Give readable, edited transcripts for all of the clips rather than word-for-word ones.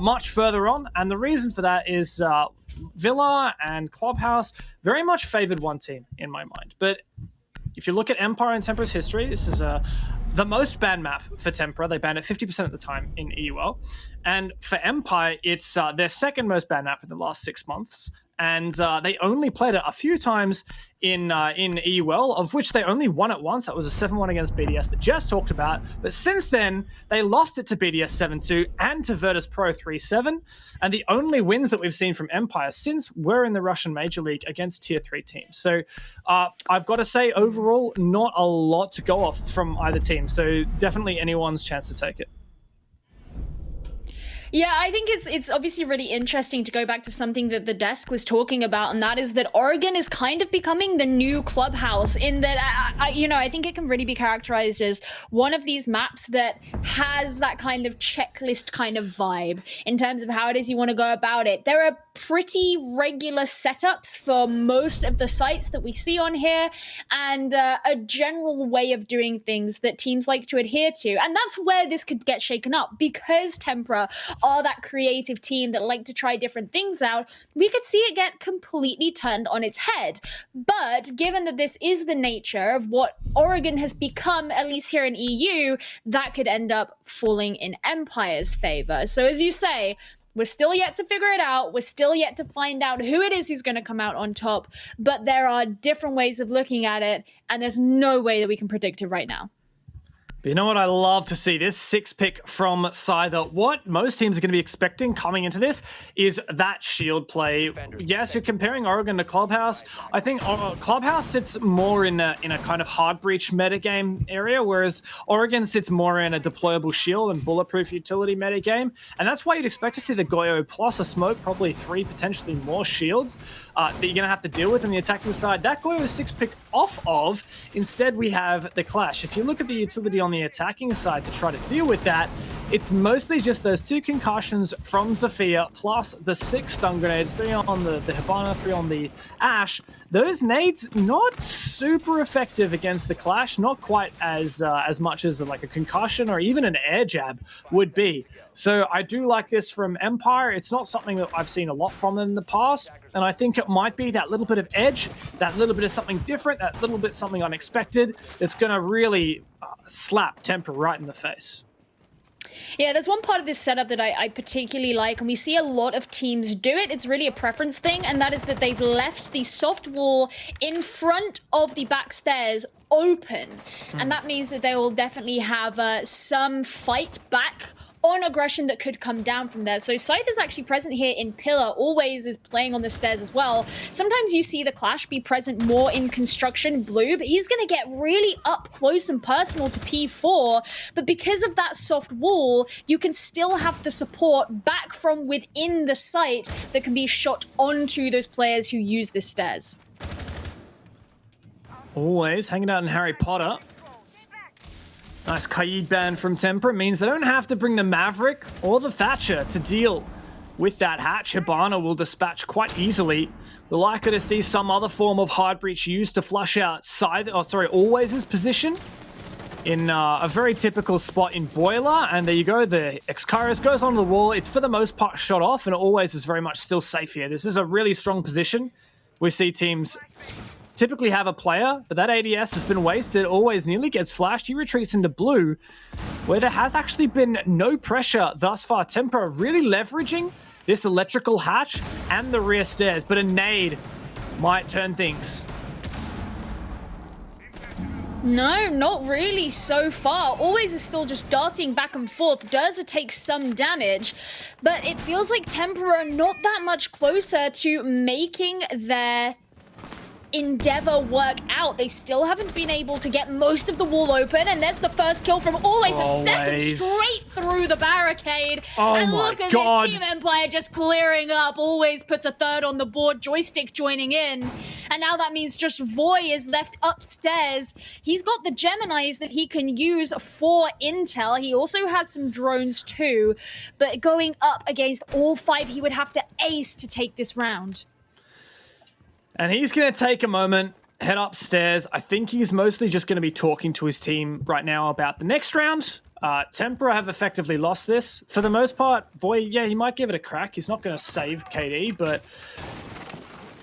much further on. And the reason for that is Villa and Clubhouse very much favored one team in my mind. But if you look at Empire and Tempra's history, this is the most banned map for Tempra. They banned it 50% of the time in EUL. And for Empire, it's their second most banned map in the last 6 months. And they only played it a few times in EUL, of which they only won it once. That was a 7-1 against BDS that Jess talked about. But since then, they lost it to BDS 7-2 and to Virtus Pro 3-7. And the only wins that we've seen from Empire since were in the Russian Major League against Tier 3 teams. So I've got to say, overall, not a lot to go off from either team. So definitely anyone's chance to take it. Yeah, I think it's obviously really interesting to go back to something that the desk was talking about, and that is that Oregon is kind of becoming the new Clubhouse in that, I think it can really be characterized as one of these maps that has that kind of checklist kind of vibe in terms of how it is you want to go about it. There are pretty regular setups for most of the sites that we see on here, and a general way of doing things that teams like to adhere to. And that's where this could get shaken up, because Tempra are that creative team that like to try different things out. We could see it get completely turned on its head. But given that this is the nature of what Oregon has become, at least here in EU, that could end up falling in Empire's favor. So as you say, we're still yet to figure it out. We're still yet to find out who it is who's going to come out on top. But there are different ways of looking at it, and there's no way that we can predict it right now. But you know what I love to see? This 6 pick from Scyther. What most teams are going to be expecting coming into this is that shield play. Yes, you're comparing Oregon to Clubhouse. I think Clubhouse sits more in a kind of hard breach metagame area, whereas Oregon sits more in a deployable shield and bulletproof utility metagame. And that's why you'd expect to see the Goyo plus a smoke, probably 3, potentially more shields that you're going to have to deal with on the attacking side. That Goyo 6 pick off of. Instead, we have the Clash. If you look at the utility on the attacking side to try to deal with that, it's mostly just those 2 concussions from Zofia plus the 6 stun grenades, 3 on the Hibana, 3 on the Ashe. Those nades not super effective against the Clash, not quite as much as like a concussion or even an air jab would be. So I do like this from Empire. It's not something that I've seen a lot from them in the past, and I think it might be that little bit of edge, that little bit of something different, that little bit something unexpected that's going to really slap Tempra right in the face. Yeah, there's one part of this setup that I particularly like, and we see a lot of teams do it. It's really a preference thing, and that is that they've left the soft wall in front of the back stairs open. And that means that they will definitely have some fight back on aggression that could come down from there. So Scythe is actually present here in Pillar, always is playing on the stairs as well. Sometimes you see the Clash be present more in construction blue, but he's going to get really up close and personal to P4. But because of that soft wall, you can still have the support back from within the site that can be shot onto those players who use the stairs. Always hanging out in Harry Potter. Nice Kaid ban from Tempra means they don't have to bring the Maverick or the Thatcher to deal with that hatch. Hibana will dispatch quite easily. We're likely to see some other form of hard breach used to flush out Always' position in a very typical spot in Boiler. And there you go, the Excaris goes onto the wall. It's for the most part shot off, and Always is very much still safe here. This is a really strong position. We see teams typically have a player, but that ADS has been wasted. Always nearly gets flashed. He retreats into blue, where there has actually been no pressure thus far. Tempra really leveraging this electrical hatch and the rear stairs, but a nade might turn things. No, not really so far. Always is still just darting back and forth. Durza takes some damage, but it feels like Tempra are not that much closer to making their endeavor work out. They still haven't been able to get most of the wall open, and there's the first kill from Always. A second straight through the barricade. And look at this Team Empire just clearing up. Always puts a third on the board, Joystick joining in, and now that means just Voy is left upstairs. He's got the Geminis that he can use for intel. He also has some drones too, but going up against all 5, he would have to ace to take this round. And he's going to take a moment, head upstairs. I think he's mostly just going to be talking to his team right now about the next round. Tempra have effectively lost this. For the most part, Voy, yeah, he might give it a crack. He's not going to save KD, but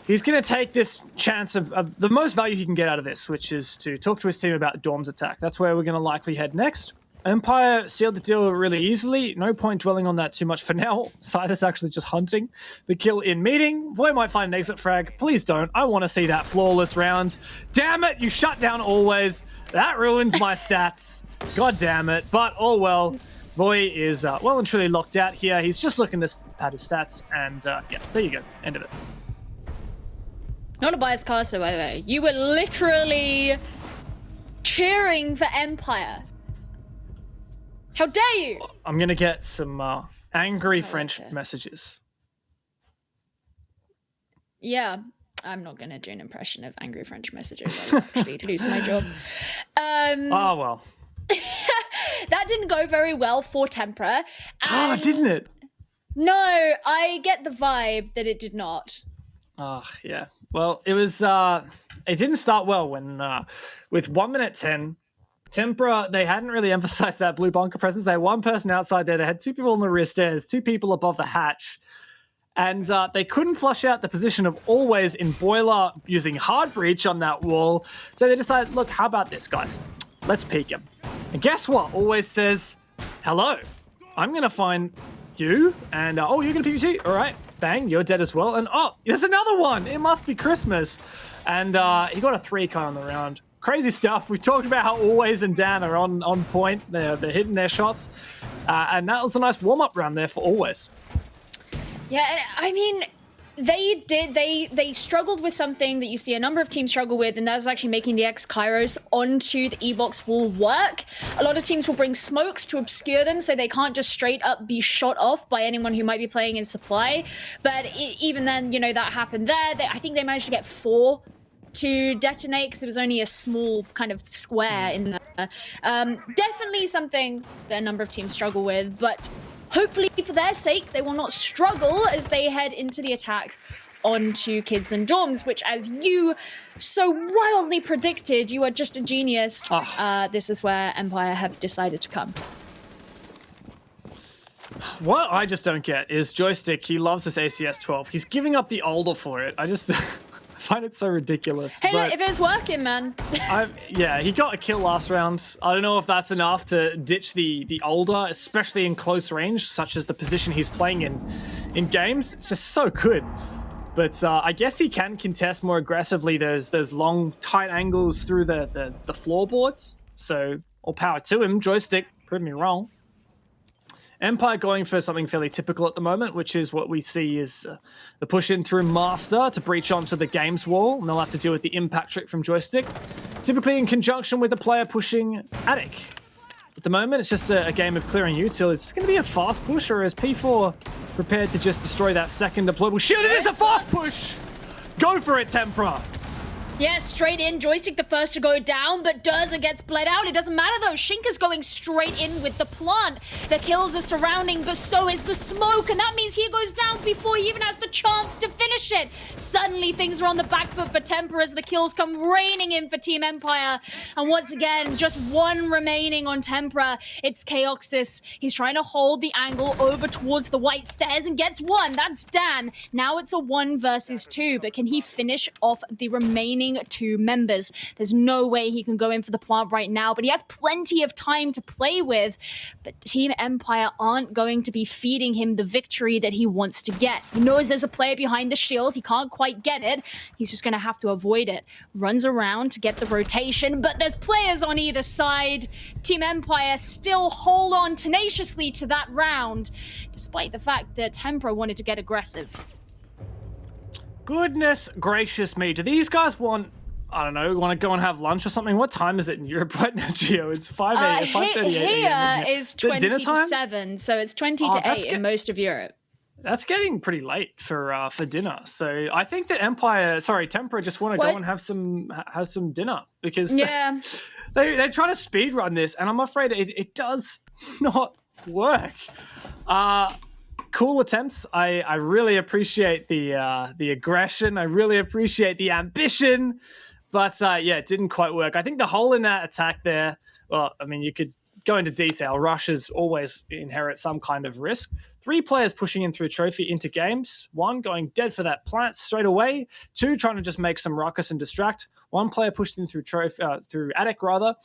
he's going to take this chance of the most value he can get out of this, which is to talk to his team about Dorm's attack. That's where we're going to likely head next. Empire sealed the deal really easily. No point dwelling on that too much for now. Sider's actually just hunting the kill in meeting. Voy might find an exit frag. Please don't. I want to see that flawless round. Damn it, you shut down always. That ruins my stats. God damn it. But oh well. Voy is well and truly locked out here. He's just looking at his stats. And yeah, there you go. End of it. Not a biased caster, by the way. You were literally cheering for Empire. How dare you? I'm going to get some angry French messages. Yeah, I'm not going to do an impression of angry French messages. I would actually lose my job. Oh, well. That didn't go very well for Tempra. Oh, didn't it? No, I get the vibe that it did not. Oh, yeah. Well, it was... it didn't start well when... with 1 minute 10... Tempra, they hadn't really emphasized that blue bunker presence. They had one person outside there. They had two people on the rear stairs, two people above the hatch. And they couldn't flush out the position of Always in Boiler using hard breach on that wall. So they decided, look, how about this, guys? Let's peek him. And guess what? Always says, hello, I'm going to find you. And, oh, you're going to PvT? All right. Bang, you're dead as well. And, oh, there's another one. It must be Christmas. And he got a 3K on the round. Crazy stuff. We talked about how Always and Dan are on point. They're hitting their shots. And that was a nice warm-up round there for Always. Yeah, I mean, they struggled with something that you see a number of teams struggle with, and that is actually making the X-Kairos onto the E-Box wall work. A lot of teams will bring smokes to obscure them so they can't just straight up be shot off by anyone who might be playing in supply. But even then, you know, that happened there. I think they managed to get 4 to detonate because it was only a small kind of square in there. Definitely something that a number of teams struggle with, but hopefully for their sake, they will not struggle as they head into the attack onto Kids and Dorms, which, as you so wildly predicted, you are just a genius. This is where Empire have decided to come. What I just don't get is Joystick, he loves this ACS 12. He's giving up the older for it. I just... I find it so ridiculous. Hey, look, if it's working, man. Yeah, he got a kill last round. I don't know if that's enough to ditch the older, especially in close range, such as the position he's playing in games. It's just so good. But I guess he can contest more aggressively. There's long, tight angles through the floorboards. So all power to him. Joystick, prove me wrong. Empire going for something fairly typical at the moment, which is what we see is the push in through Master to breach onto the games wall, and they'll have to deal with the impact trick from Joystick, typically in conjunction with the player pushing Attic. At the moment, it's just a game of clearing util. Is this going to be a fast push, or is P4 prepared to just destroy that second deployable shield? It is a fast push! Go for it, Tempra! Yeah, straight in. Joystick the first to go down, but Durza gets bled out. It doesn't matter though. Shinka's going straight in with the plant. The kills are surrounding, but so is the smoke, and that means he goes down before he even has the chance to finish it. Suddenly, things are on the back foot for Tempra as the kills come raining in for Team Empire. And once again, just one remaining on Tempra. It's Chaoxis. He's trying to hold the angle over towards the white stairs and gets one. That's Dan. Now it's a 1 versus 2, but can he finish off the remaining 2 members? There's no way he can go in for the plant right now, but he has plenty of time to play with. But Team Empire aren't going to be feeding him the victory that he wants to get. He knows there's a player behind the shield. He can't quite get it. He's just going to have to avoid it. Runs around to get the rotation, but there's players on either side. Team Empire still hold on tenaciously to that round, despite the fact that Tempra wanted to get aggressive. Goodness gracious me. Do these guys want, I don't know, want to go and have lunch or something? What time is it in Europe right now, Gio? It's 5:38 Here is 20 to 7, so it's 20 to 8 in most of Europe. That's getting pretty late for dinner. So I think that Tempra just want to go and have some dinner because they're trying to speed run this, and I'm afraid it does not work. Cool attempts. I really appreciate the aggression. I really appreciate the ambition, but yeah, it didn't quite work. I think the hole in that attack there. Well, I mean, you could go into detail, rushes always inherit some kind of risk. 3 players pushing in through trophy into games. 1 going dead for that plant straight away. 2 trying to just make some ruckus and distract. 1 player pushed in through through attic rather.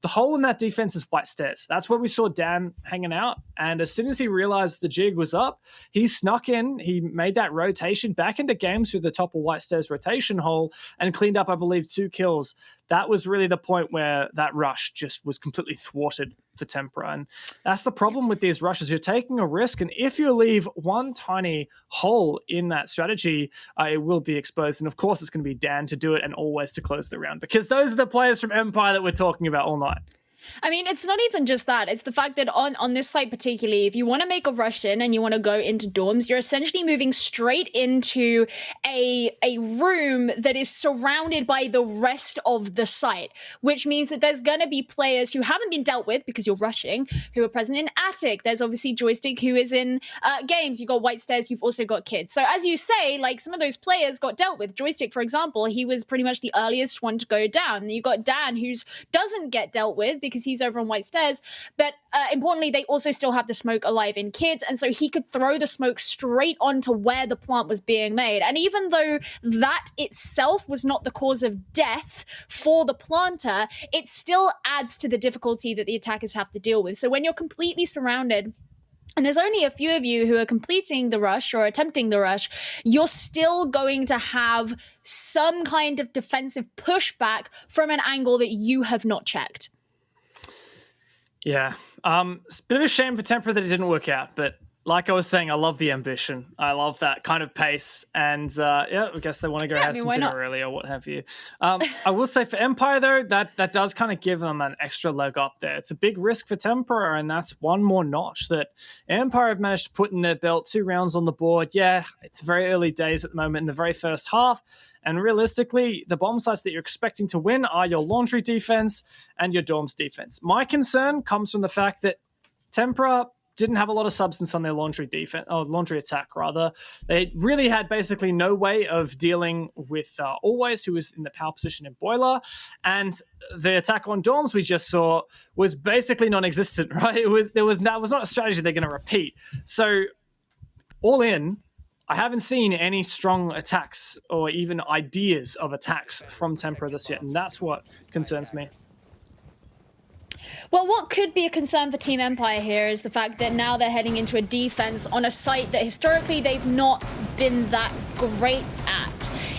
The hole in that defense is white stairs. That's where we saw Dan hanging out. And as soon as he realized the jig was up, he snuck in. He made that rotation back into games through the top of white stairs rotation hole and cleaned up, I believe, 2 kills. That was really the point where that rush just was completely thwarted for Tempra. And that's the problem with these rushes. You're taking a risk. And if you leave one tiny hole in that strategy, it will be exposed. And of course, it's going to be Dan to do it and always to close the round, because those are the players from Empire that we're talking about all night. I mean, it's not even just that. It's the fact that on this site particularly, if you want to make a rush in and you want to go into dorms, you're essentially moving straight into a room that is surrounded by the rest of the site, which means that there's going to be players who haven't been dealt with because you're rushing, who are present in attic. There's obviously Joystick, who is in games. You've got white stairs. You've also got kids. So as you say, like, some of those players got dealt with. Joystick, for example, he was pretty much the earliest one to go down. You got Dan, who doesn't get dealt with because he's over on white stairs, but importantly, they also still have the smoke alive in kids, and so he could throw the smoke straight onto where the plant was being made. And even though that itself was not the cause of death for the planter, it still adds to the difficulty that the attackers have to deal with. So when you're completely surrounded and there's only a few of you who are completing the rush or attempting the rush, you're still going to have some kind of defensive pushback from an angle that you have not checked. Yeah, it's a bit of a shame for Tempra that it didn't work out, but like I was saying, I love the ambition. I love that kind of pace, and yeah, I guess they want to go have some dinner early or what have you. I will say for Empire though, that does kind of give them an extra leg up there. It's a big risk for Tempra, and that's one more notch that Empire have managed to put in their belt. 2 rounds on the board. Yeah, it's very early days at the moment in the very first half. And realistically, the bomb sites that you're expecting to win are your laundry defense and your dorms defense. My concern comes from the fact that Tempra didn't have a lot of substance on their laundry defense, or laundry attack rather. They really had basically no way of dealing with Always, who was in the power position in Boiler, and the attack on dorms we just saw was basically non-existent. Right? That was not a strategy they're going to repeat. So all in, I haven't seen any strong attacks or even ideas of attacks from Tempra this yet, and that's what concerns me. Well, what could be a concern for Team Empire here is the fact that now they're heading into a defense on a site that historically they've not been that great at.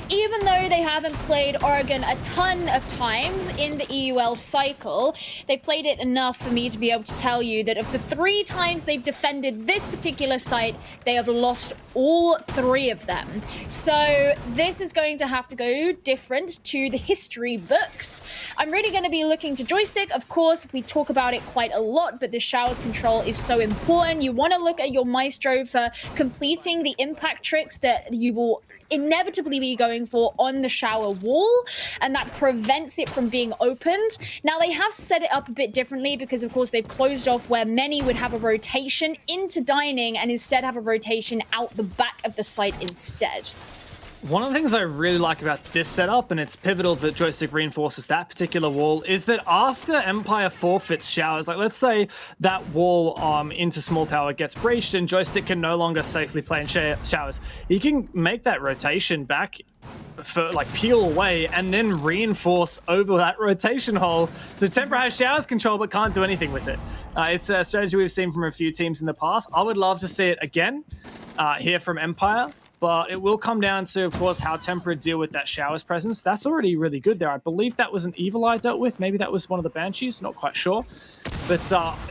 Even though they haven't played Oregon a ton of times in the EUL cycle, they played it enough for me to be able to tell you that of the 3 times they've defended this particular site, they have lost all 3 of them. So this is going to have to go different to the history books. I'm really going to be looking to Joystick. Of course, we talk about it quite a lot, but the showers control is so important. You want to look at your Maestro for completing the impact tricks that you will inevitably be going for on the shower wall, and that prevents it from being opened. Now, they have set it up a bit differently because, of course, they've closed off where many would have a rotation into dining and instead have a rotation out the back of the site instead. One of the things I really like about this setup, and it's pivotal that Joystick reinforces that particular wall, is that after Empire forfeits showers, like let's say that wall into small tower gets breached and Joystick can no longer safely play in showers, he can make that rotation back for like peel away and then reinforce over that rotation hole. So Tempra has showers control but can't do anything with it. It's a strategy we've seen from a few teams in the past. I would love to see it again here from Empire. But it will come down to, of course, how Tempra deal with that showers presence. That's already really good there. I believe that was an Evil Eye dealt with. Maybe that was one of the Banshees. Not quite sure. But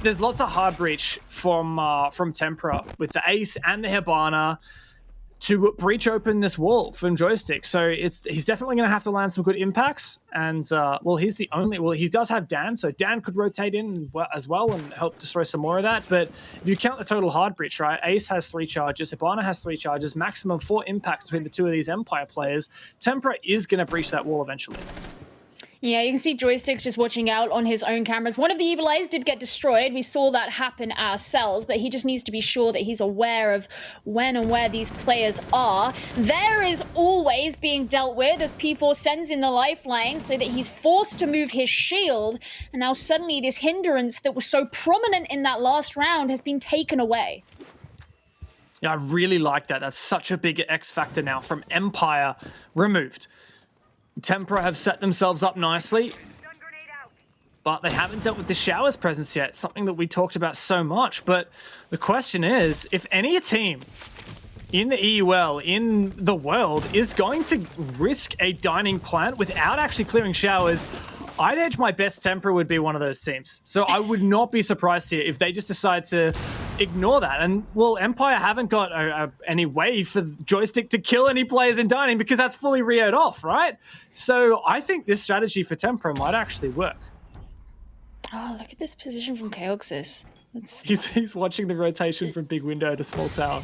there's lots of hard breach from Tempra with the Ace and the Hibana to breach open this wall from Joystick. So he's definitely going to have to land some good impacts. And, well, he's the only... Well, he does have Dan, so Dan could rotate in as well and help destroy some more of that. But if you count the total hard breach, right, Ace has 3 charges, Hibana has 3 charges, maximum 4 impacts between the 2 of these Empire players. Tempra is going to breach that wall eventually. Yeah, you can see Joystick's just watching out on his own cameras. One of the Evil Eyes did get destroyed. We saw that happen ourselves, but he just needs to be sure that he's aware of when and where these players are. There is always being dealt with as P4 sends in the lifeline so that he's forced to move his shield. And now suddenly this hindrance that was so prominent in that last round has been taken away. Yeah, I really like that. That's such a big X factor now from Empire removed. Tempra have set themselves up nicely, but they haven't dealt with the Showers presence yet, something that we talked about so much. But the question is, if any team in the EUL, in the world, is going to risk a dining plant without actually clearing Showers, I'd edge my best Tempra would be one of those teams. So I would not be surprised here if they just decide to ignore that. And, well, Empire haven't got any way for Joystick to kill any players in dining because that's fully Rio'd off, right? So I think this strategy for Tempra might actually work. Oh, look at this position from Chaoxis. He's watching the rotation from big window to small tower.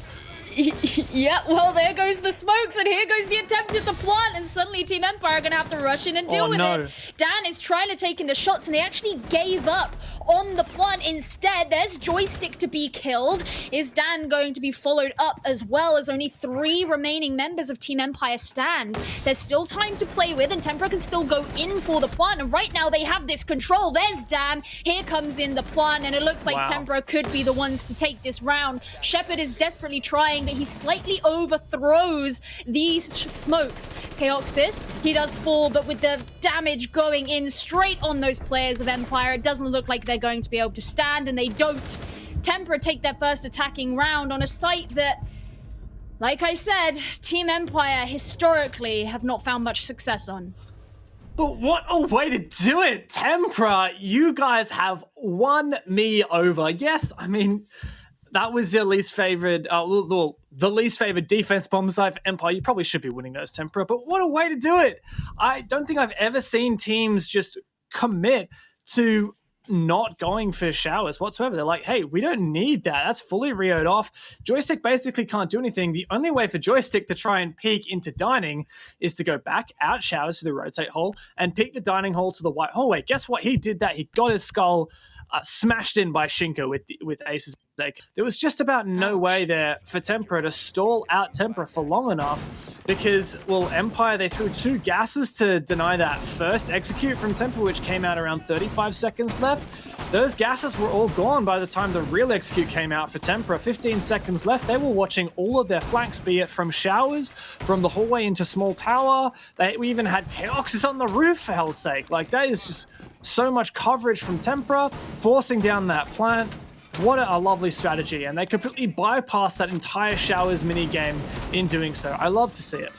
Yeah, well, there goes the smokes, and here goes the attempt at the plant, and suddenly Team Empire are going to have to rush in and deal with it. Dan is trying to take in the shots, and they actually gave up on the plant instead. There's Joystick to be killed. Is Dan going to be followed up as well, as only 3 remaining members of Team Empire stand? There's still time to play with, and Tempra can still go in for the plant, and right now they have this control. There's Dan. Here comes in the plant, and it looks like Tempra could be the ones to take this round. Shepard is desperately trying, but he slightly overthrows these smokes. Chaoxis, he does fall, but with the damage going in straight on those players of Empire, it doesn't look like they're going to be able to stand, and they don't. Tempra take their first attacking round on a site that, like I said, Team Empire historically have not found much success on. But what a way to do it! Tempra, you guys have won me over. Yes, I mean, that was your least favorite, the least favorite defense bomb site for Empire. You probably should be winning those, Tempra, but what a way to do it! I don't think I've ever seen teams just commit to not going for Showers whatsoever. They're like, hey, we don't need that. That's fully Rio'd off. Joystick basically can't do anything. The only way for Joystick to try and peek into dining is to go back out Showers to the rotate hole and peek the dining hole to the white hallway. Guess what? He did that. He got his skull smashed in by Shinka with Ace's sake. There was just about no way there for Tempra to stall out Tempra for long enough because, well, Empire, they threw 2 gases to deny that first execute from Tempra, which came out around 35 seconds left. Those gases were all gone by the time the real execute came out for Tempra. 15 seconds left. They were watching all of their flanks, be it from Showers, from the hallway into small tower. We even had Chaoxis on the roof, for hell's sake. Like, that is just so much coverage from Tempra, forcing down that plant. What a lovely strategy, and they completely bypassed that entire Showers minigame in doing so. I love to see it.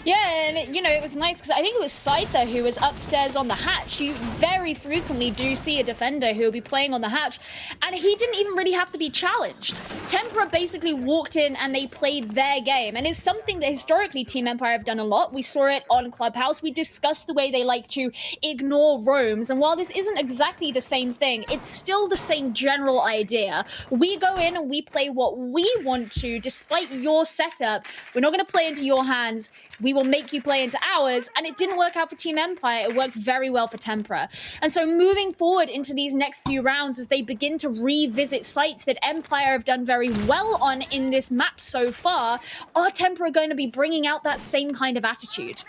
Yeah, and you know, it was nice because I think it was Scyther who was upstairs on the hatch. You very frequently do see a defender who will be playing on the hatch, and he didn't even really have to be challenged. Tempra basically walked in and they played their game, and it's something that historically Team Empire have done a lot. We saw it on Clubhouse. We discussed the way they like to ignore roams, and while this isn't exactly the same thing, it's still the same general idea. We go in and we play what we want to, despite your setup. We're not going to play into your hands. We will make you play into ours, and it didn't work out for Team Empire. It worked very well for Tempra. And so moving forward into these next few rounds, as they begin to revisit sites that Empire have done very well on in this map so far, are Tempra going to be bringing out that same kind of attitude?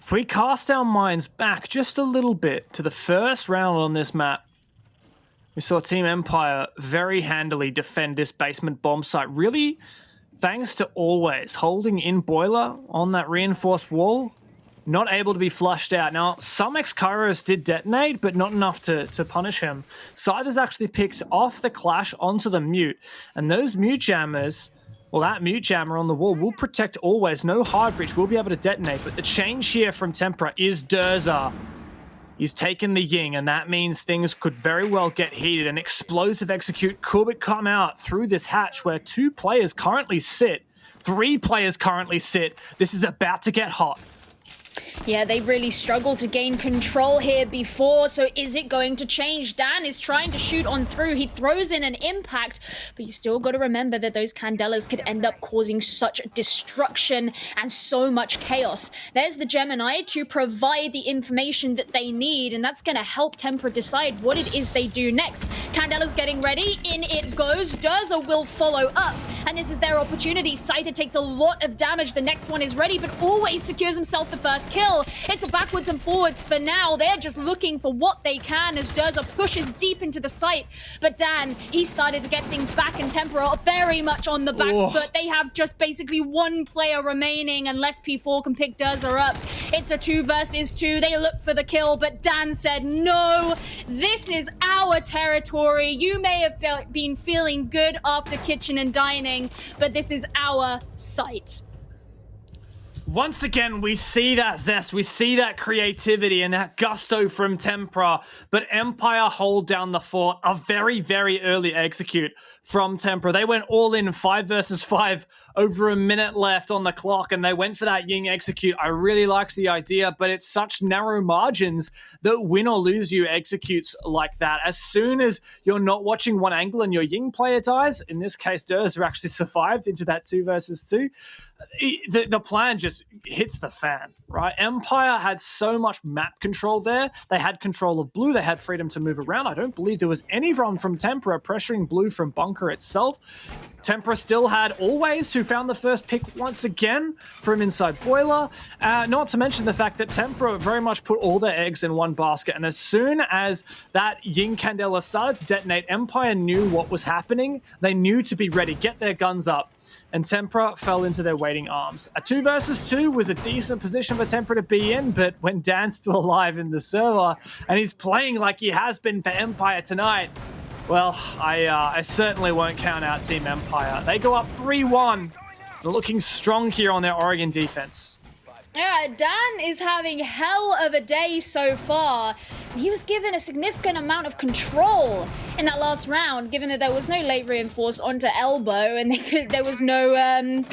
If we cast our minds back just a little bit to the first round on this map, we saw Team Empire very handily defend this basement bomb site, really thanks to always holding in Boiler on that reinforced wall, not able to be flushed out. Now, some X-Kairos did detonate, but not enough to punish him. Scyther's actually picked off the Clash onto the Mute, and those Mute Jammers, well, that Mute Jammer on the wall will protect always. No hard breach will be able to detonate, but the change here from Tempra is Durza. He's taken the Ying, and that means things could very well get heated. An explosive execute could come out through this hatch where 2 players currently sit. 3 players currently sit. This is about to get hot. Yeah, they really struggled to gain control here before, so is it going to change? Dan is trying to shoot on through. He throws in an impact, but you still got to remember that those Candelas could end up causing such destruction and so much chaos. There's the Gemini to provide the information that they need, and that's going to help Tempra decide what it is they do next. Candela's getting ready. In it goes. Durza will follow up, and this is their opportunity. Scyther takes a lot of damage. The next one is ready, but always secures himself the first kill. It's a backwards and forwards for now. They're just looking for what they can as Durza pushes deep into the site. But Dan, he started to get things back, and Tempra are very much on the back foot. They have just basically one player remaining unless P4 can pick Durza up. It's a 2 versus 2. They look for the kill, but Dan said, no, this is our territory. You may have been feeling good after kitchen and dining, but this is our site. Once again, we see that zest, we see that creativity and that gusto from Tempra, but Empire hold down the fort. A very, very early execute from Tempra. They went all in 5 versus 5, over a minute left on the clock, and they went for that Ying execute. I really liked the idea, but it's such narrow margins that win or lose you executes like that. As soon as you're not watching one angle and your Ying player dies, in this case, Durza actually survived into that 2 versus 2, the plan just hits the fan, right? Empire had so much map control there. They had control of blue. They had freedom to move around. I don't believe there was anyone from Tempra pressuring blue from bunker itself. Tempra still had Always, who found the first pick once again from inside boiler. Not to mention the fact that Tempra very much put all their eggs in one basket. And as soon as that Ying Candela started to detonate, Empire knew what was happening. They knew to be ready, get their guns up. And Tempra fell into their waiting arms. A 2 versus 2 was a decent position for Tempra to be in, but when Dan's still alive in the server and he's playing like he has been for Empire tonight, well, I certainly won't count out Team Empire. They go up 3-1. They're looking strong here on their Oregon defense. Yeah, Dan is having hell of a day so far. He was given a significant amount of control in that last round, given that there was no late reinforce onto elbow, and there was no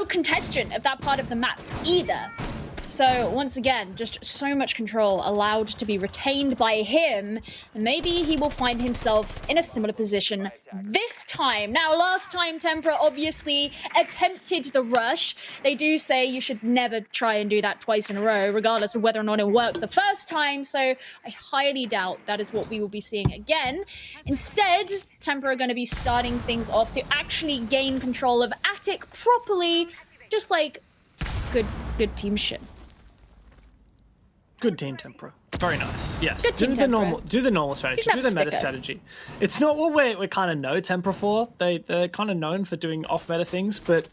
congestion of that part of the map either. So once again, just so much control allowed to be retained by him. And maybe he will find himself in a similar position this time. Now, last time Tempra obviously attempted the rush. They do say you should never try and do that twice in a row, regardless of whether or not it worked the first time. So I highly doubt that is what we will be seeing again. Instead, Tempra are going to be starting things off to actually gain control of Attic properly, just like good teamship. Good team, Tempra. Very nice. Yes. Good team, Do the normal strategy. Do the meta strategy. It's not what we kind of know Tempra for. They're kind of known for doing off-meta things, but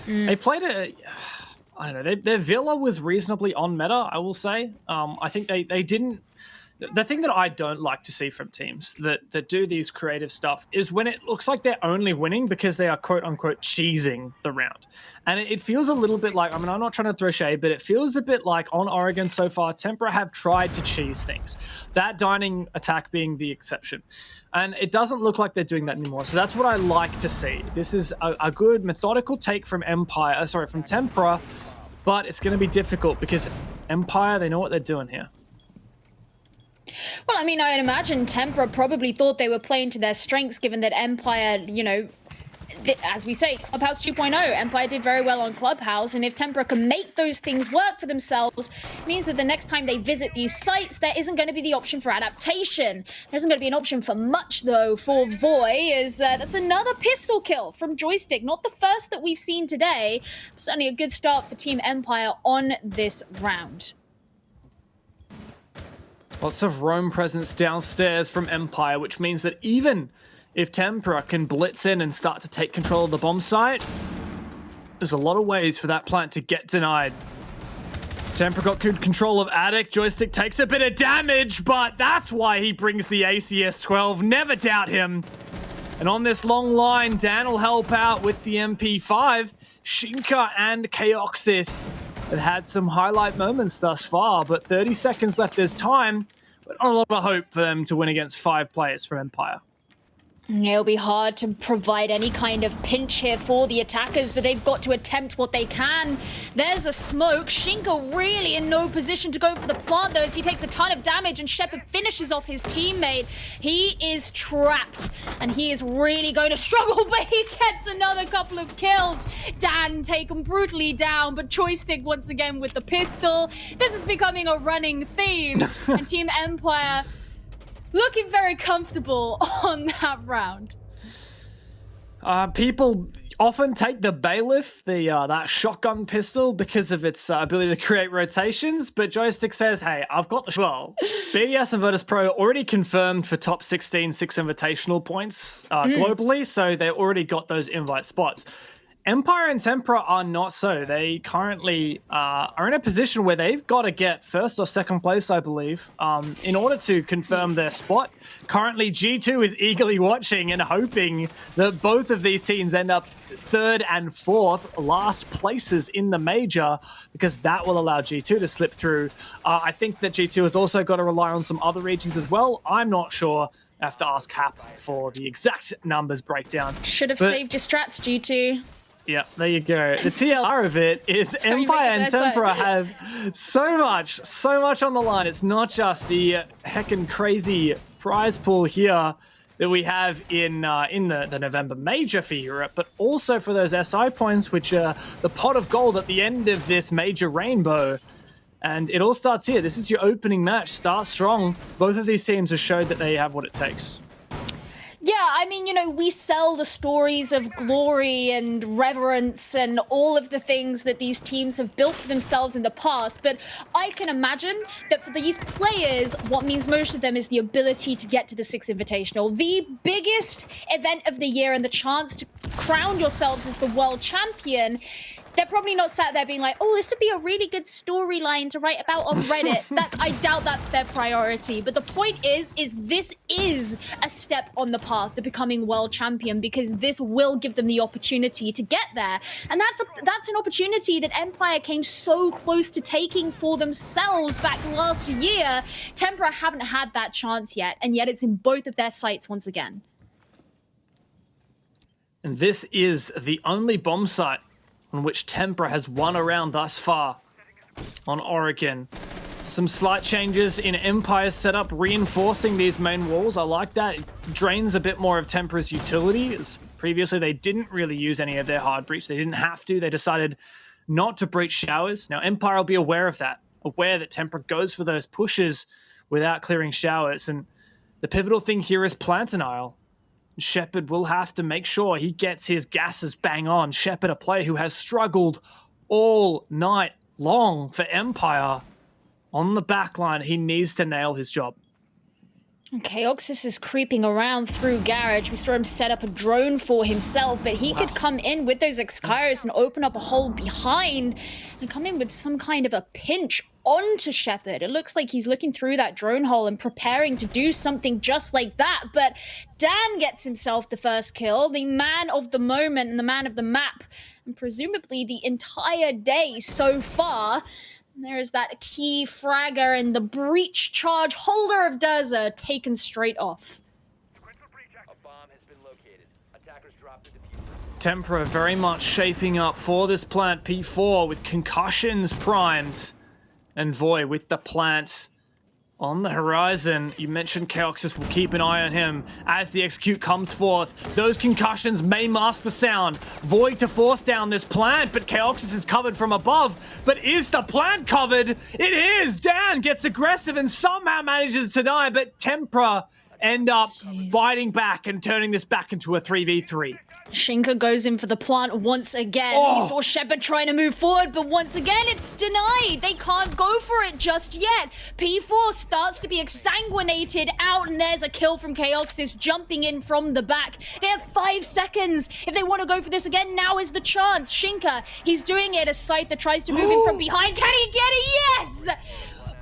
they played I don't know. Their Villa was reasonably on meta, I will say. I think they didn't. The thing that I don't like to see from teams that do these creative stuff is when it looks like they're only winning because they are quote-unquote cheesing the round. And it feels a little bit like, I mean, I'm not trying to throw shade, but it feels a bit like on Oregon so far, Tempra have tried to cheese things. That dining attack being the exception. And it doesn't look like they're doing that anymore. So that's what I like to see. This is a good methodical take from from Tempra, but it's going to be difficult because Empire, they know what they're doing here. Well, I mean, I'd imagine Tempra probably thought they were playing to their strengths, given that Empire, you know, as we say, Clubhouse 2.0, Empire did very well on Clubhouse, and if Tempra can make those things work for themselves, it means that the next time they visit these sites, there isn't going to be the option for adaptation. There isn't going to be an option for much, though, for Voy, as that's another pistol kill from Joystick. Not the first that we've seen today, but certainly a good start for Team Empire on this round. Lots of roam presence downstairs from Empire, which means that even if Tempra can blitz in and start to take control of the bomb site, there's a lot of ways for that plant to get denied. Tempra got good control of Attic. Joystick takes a bit of damage, but that's why he brings the ACS-12. Never doubt him. And on this long line, Dan will help out with the MP5. Shinka and Chaoxis have had some highlight moments thus far, but 30 seconds left. There's time, but not a lot of hope for them to win against 5 players from Empire. It'll be hard to provide any kind of pinch here for the attackers, but they've got to attempt what they can. There's a smoke. Shinka really in no position to go for the plant, though, as he takes a ton of damage, and Shepard finishes off his teammate. He is trapped, and he is really going to struggle, but he gets another couple of kills. Dan taken brutally down, but Joystick once again with the pistol. This is becoming a running theme, and Team Empire looking very comfortable on that round. People often take the Bailiff, that shotgun pistol, because of its ability to create rotations, but Joystick says, hey, I've got the well. BDS and Virtus Pro already confirmed for top 16 6 invitational points globally, so they've already got those invite spots. Empire and Tempra are not so. They currently are in a position where they've got to get first or second place, I believe, in order to confirm their spot. Currently, G2 is eagerly watching and hoping that both of these teams end up third and fourth, last places in the major, because that will allow G2 to slip through. I think that G2 has also got to rely on some other regions as well. I'm not sure. I have to ask Hap for the exact numbers breakdown. Should have saved your strats, G2. Yeah, there you go. The TLR of it is Empire and Tempra have so much on the line. It's not just the heckin' crazy prize pool here that we have in the November major for Europe, but also for those SI points, which are the pot of gold at the end of this major rainbow. And it all starts here. This is your opening match. Start strong. Both of these teams have showed that they have what it takes. Yeah, I mean, you know, we sell the stories of glory and reverence and all of the things that these teams have built for themselves in the past, but I can imagine that for these players, what means most to them is the ability to get to the Six Invitational, the biggest event of the year and the chance to crown yourselves as the world champion. They're probably not sat there being like, oh, this would be a really good storyline to write about on Reddit. I doubt that's their priority. But the point is this is a step on the path to becoming world champion, because this will give them the opportunity to get there. And that's an opportunity that Empire came so close to taking for themselves back last year. Tempra haven't had that chance yet, and yet it's in both of their sights once again. And this is the only bomb site on which Tempra has won a round thus far on Oregon. Some slight changes in Empire's setup, reinforcing these main walls. I like that. It drains a bit more of Tempra's utility, as previously they didn't really use any of their hard breach. They didn't have to. They decided not to breach showers. Now, Empire will be aware of that, aware that Tempra goes for those pushes without clearing showers. And the pivotal thing here is plant denial. Shepard will have to make sure he gets his gases bang on. Shepard, a player who has struggled all night long for Empire. On the back line, he needs to nail his job. Okay, Oxus is creeping around through Garage. We saw him set up a drone for himself, but he could come in with those Exkyros and open up a hole behind and come in with some kind of a pinch onto Shepard. It looks like he's looking through that drone hole and preparing to do something just like that, but Dan gets himself the first kill, the man of the moment and the man of the map, and presumably the entire day so far. There's that key fragger and the breach charge holder of Durza taken straight off. Tempra very much shaping up for this plant P4 with concussions primed. And Voy with the plant on the horizon. You mentioned Chaoxis will keep an eye on him as the execute comes forth. Those concussions may mask the sound. Void to force down this plant, but Chaoxis is covered from above. But is the plant covered? It is! Dan gets aggressive and somehow manages to die, but Tempra end up biting back and turning this back into a 3v3. Shinka goes in for the plant once again. He saw Shepard trying to move forward, but once again it's denied. They can't go for it just yet. P4 starts to be exsanguinated out, and there's a kill from Chaoxis jumping in from the back. They have 5 seconds. If they want to go for this again, now is the chance. Shinka, he's doing it. A Scythe that tries to move in from behind. Can he get it? Yes!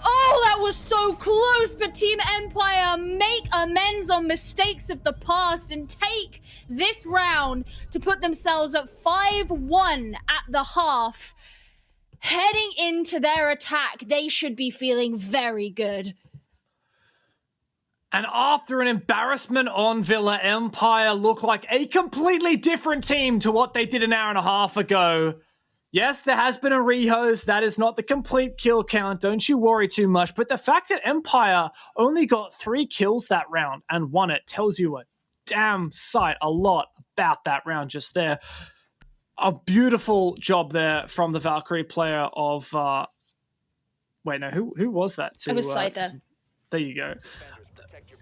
Oh, that was so close, but Team Empire make amends on mistakes of the past and take this round to put themselves at 5-1 at the half. Heading into their attack, they should be feeling very good. And after an embarrassment on Villa, Empire look like a completely different team to what they did an hour and a half ago. Yes, there has been a rehost. That is not the complete kill count. Don't you worry too much. But the fact that Empire only got 3 kills that round and won it tells you a damn sight a lot about that round just there. A beautiful job there from the Valkyrie player of... wait, no, who was that? It was Scyther. There you go.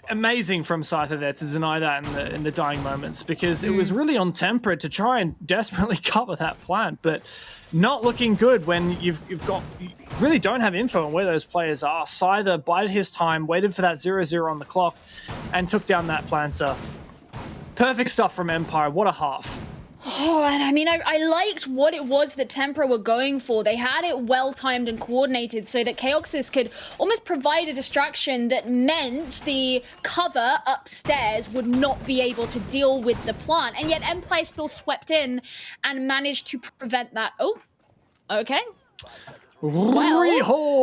Amazing from Scyther there to deny that in the dying moments, because it was really on Tempra to try and desperately cover that plant, but not looking good when you really don't have info on where those players are. Scyther bided his time, waited for that 0-0 on the clock, and took down that planter. Perfect stuff from Empire. What a half. Oh, and I mean, I liked what it was that Tempra were going for. They had it well-timed and coordinated so that Chaoxys could almost provide a distraction that meant the cover upstairs would not be able to deal with the plant. And yet Empire still swept in and managed to prevent that. Oh, okay. Rehost.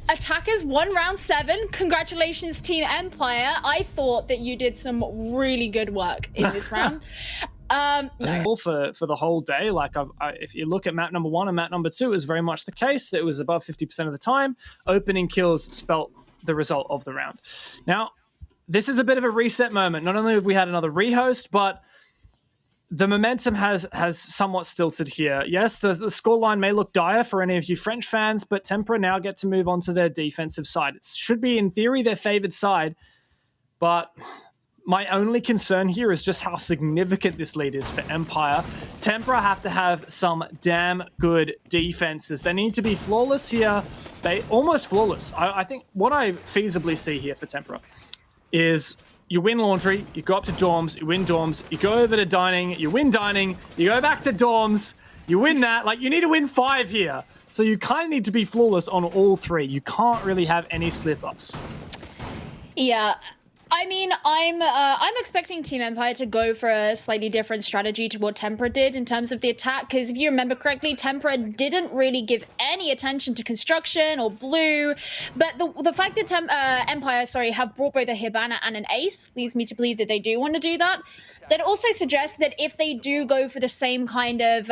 Attackers won round 7. Congratulations, Team Empire. I thought that you did some really good work in this round. No. For the whole day, like if you look at map number 1 and map number 2, it was very much the case that it was above 50% of the time. Opening kills spelt the result of the round. Now, this is a bit of a reset moment. Not only have we had another rehost, but the momentum has somewhat stilted here. Yes, the scoreline may look dire for any of you French fans, but Tempra now get to move on to their defensive side. It should be, in theory, their favored side, but my only concern here is just how significant this lead is for Empire. Tempra have to have some damn good defenses. They need to be flawless here. They almost flawless. I think what I feasibly see here for Tempra is you win laundry, you go up to dorms, you win dorms, you go over to dining, you win dining, you go back to dorms, you win that. Like, you need to win 5 here. So you kind of need to be flawless on all 3. You can't really have any slip-ups. Yeah. I mean, I'm expecting Team Empire to go for a slightly different strategy to what Tempra did in terms of the attack, because if you remember correctly, Tempra didn't really give any attention to construction or blue, but the fact that Empire, have brought both a Hibana and an Ace leads me to believe that they do want to do that. That also suggests that if they do go for the same kind of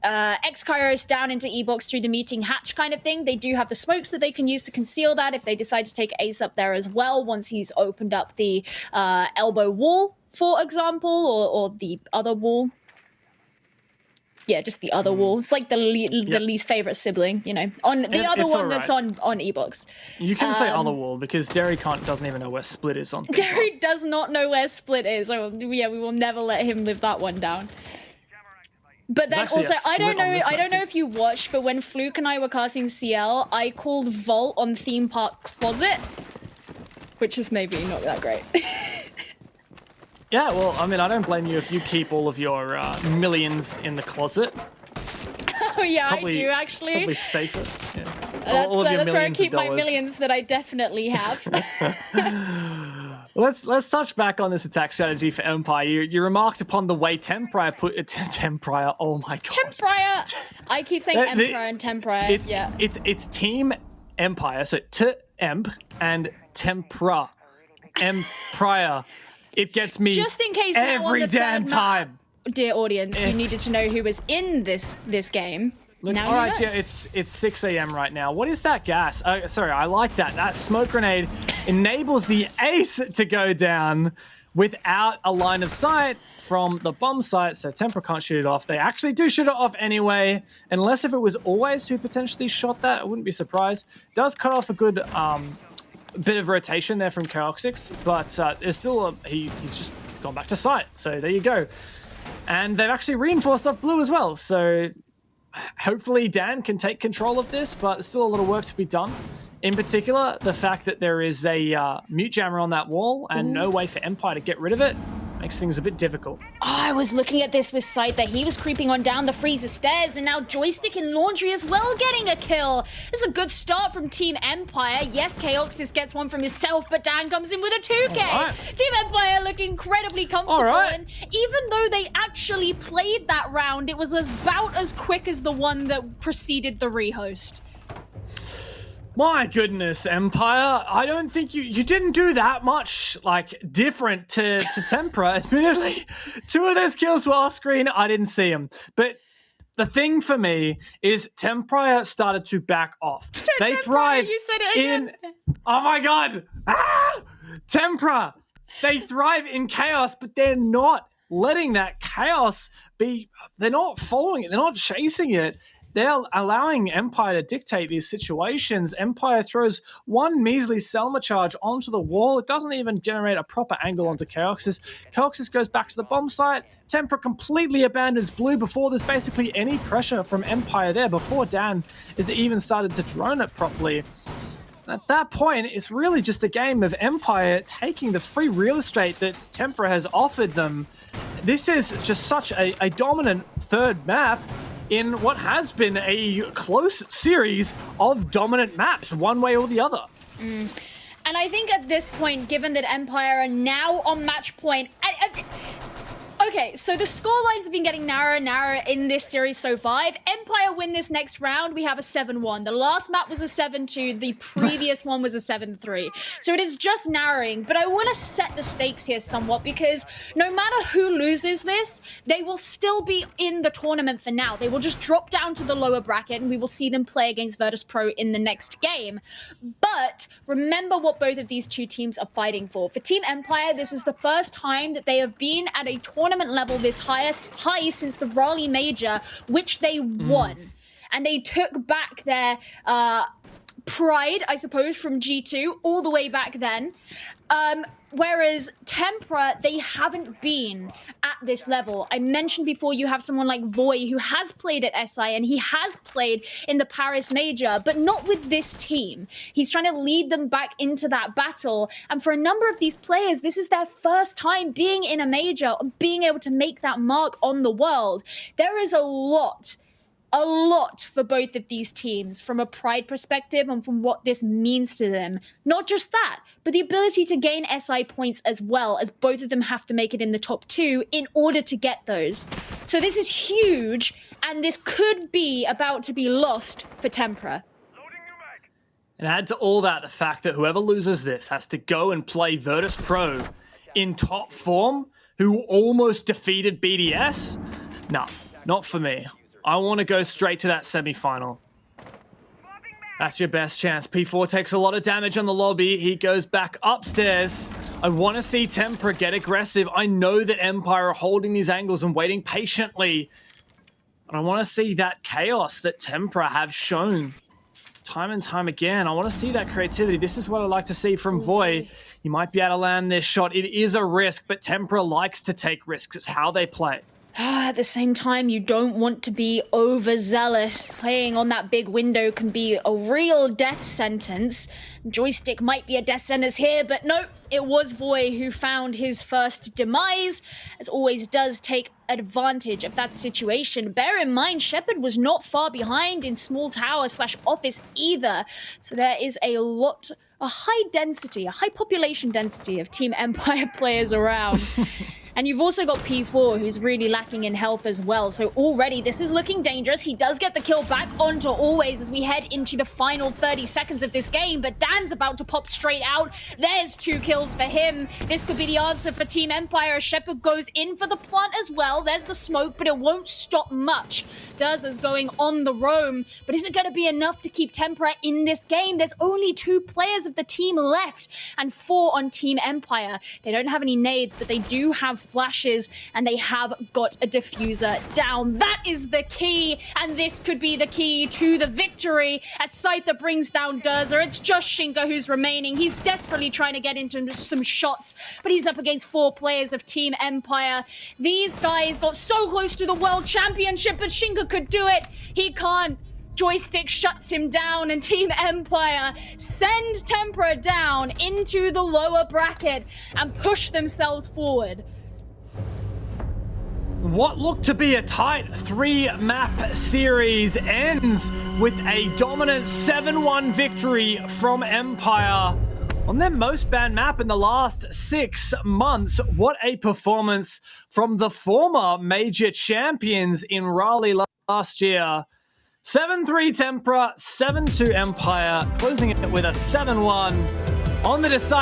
X-Kairos down into E-Box through the meeting hatch kind of thing, they do have the smokes that they can use to conceal that if they decide to take Ace up there as well once he's opened up the elbow wall, for example, or the other wall. Yeah, just the other wall. It's like the least favorite sibling, you know, on the other one that's on E-Box. You can say other wall because Derry doesn't even know where Split is on. Derry does not know where Split is. So yeah, we will never let him live that one down. But then also, I don't know if you watched, but when Fluke and I were casting CL, I called Vault on Theme Park Closet, which is maybe not that great. Yeah, well, I mean, I don't blame you if you keep all of your millions in the closet. Oh yeah, I do actually. Probably safer. Yeah. That's where I keep my millions that I definitely have. Let's touch back on this attack strategy for Empire. You remarked upon the way Tempra put Tempra. Oh my god. Tempra. I keep saying Emperor and Tempra. Yeah. It's Team Empire. So T-Emp and Tempra. Empire. It gets me just in case every damn time. Dear audience, you needed to know who was in this game. Look, now all right, yeah, it's 6 a.m. right now. What is that gas? Sorry, I like that. That smoke grenade enables the Ace to go down without a line of sight from the bomb site, so Tempra can't shoot it off. They actually do shoot it off anyway, unless if it was Always who potentially shot that. I wouldn't be surprised. Does cut off a good bit of rotation there from Chaoxix, but there's still he's just gone back to sight. So there you go. And they've actually reinforced off blue as well, so hopefully Dan can take control of this, but there's still a lot of work to be done. In particular, the fact that there is a mute jammer on that wall and no way for Empire to get rid of it makes things a bit difficult. Oh, I was looking at this with sight that he was creeping on down the freezer stairs, and now Joystick and Laundry as well getting a kill. This is a good start from Team Empire. Yes, Chaoxys gets one from himself, but Dan comes in with a 2K. Right. Team Empire look incredibly comfortable, and even though they actually played that round, it was about as quick as the one that preceded the rehost. My goodness, Empire. I don't think you didn't do that much like different to Tempra. Admittedly, 2 of those kills were off screen. I didn't see them. But the thing for me is Tempra started to back off. They thrive you said it again. Oh my god. Tempra. They thrive in chaos, but they're not letting that chaos be. They're not following it. They're not chasing it. They're allowing Empire to dictate these situations. Empire throws one measly Selma charge onto the wall. It doesn't even generate a proper angle onto Chaoxys. Chaoxys goes back to the bomb site. Tempra completely abandons blue before there's basically any pressure from Empire there, before Dan has even started to drone it properly. At that point, it's really just a game of Empire taking the free real estate that Tempra has offered them. This is just such a dominant third map in what has been a close series of dominant maps, one way or the other. And I think at this point, given that Empire are now on match point, okay, so the scorelines have been getting narrower and narrower in this series so far. If Empire win this next round, we have a 7-1. The last map was a 7-2. The previous one was a 7-3. So it is just narrowing. But I want to set the stakes here somewhat, because no matter who loses this, they will still be in the tournament for now. They will just drop down to the lower bracket, and we will see them play against Virtus.pro in the next game. But remember what both of these two teams are fighting for. For Team Empire, this is the first time that they have been at a tournament level this high since the Raleigh Major, which they won. And they took back their pride, I suppose, from G2 all the way back then. Whereas Tempra, they haven't been at this level. I mentioned before, you have someone like Voy who has played at SI and he has played in the Paris Major, but not with this team. He's trying to lead them back into that battle. And for a number of these players, this is their first time being in a major, being able to make that mark on the world. There is a lot for both of these teams from a pride perspective and from what this means to them. Not just that, but the ability to gain SI points as well, as both of them have to make it in the top 2 in order to get those. So this is huge, and this could be about to be lost for Tempra. And add to all that the fact that whoever loses this has to go and play Virtus.pro in top form, who almost defeated BDS. No, not for me. I want to go straight to that semi-final. That's your best chance. P4 takes a lot of damage on the lobby. He goes back upstairs. I want to see Tempra get aggressive. I know that Empire are holding these angles and waiting patiently. But I want to see that chaos that Tempra have shown time and time again. I want to see that creativity. This is what I like to see from Voy. You might be able to land this shot. It is a risk, but Tempra likes to take risks. It's how they play. At the same time, you don't want to be overzealous. Playing on that big window can be a real death sentence. Joystick might be a death sentence here, but no, it was Voy who found his first demise. As always, does take advantage of that situation. Bear in mind, Shepard was not far behind in small tower / office either. So there is a high population density of Team Empire players around. And you've also got P4, who's really lacking in health as well. So already this is looking dangerous. He does get the kill back onto Always as we head into the final 30 seconds of this game. But Dan's about to pop straight out. There's 2 kills for him. This could be the answer for Team Empire. Shepard goes in for the plant as well. There's the smoke, but it won't stop much. Does is going on the roam. But is it going to be enough to keep Tempra in this game? There's only 2 players of the team left and 4 on Team Empire. They don't have any nades, but they do have flashes, and they have got a diffuser down. That is the key, and this could be the key to the victory as Scyther brings down Durza. It's just Shinka who's remaining. He's desperately trying to get into some shots, but he's up against 4 players of Team Empire. These guys got so close to the World Championship, but Shinka could do it. He can't. Joystick shuts him down, and Team Empire send Tempra down into the lower bracket and push themselves forward. What looked to be a tight 3-map series ends with a dominant 7-1 victory from Empire on their most banned map in the last 6 months. What a performance from the former major champions in Raleigh last year. 7-3 Tempra, 7-2 Empire, closing it with a 7-1 on the decide.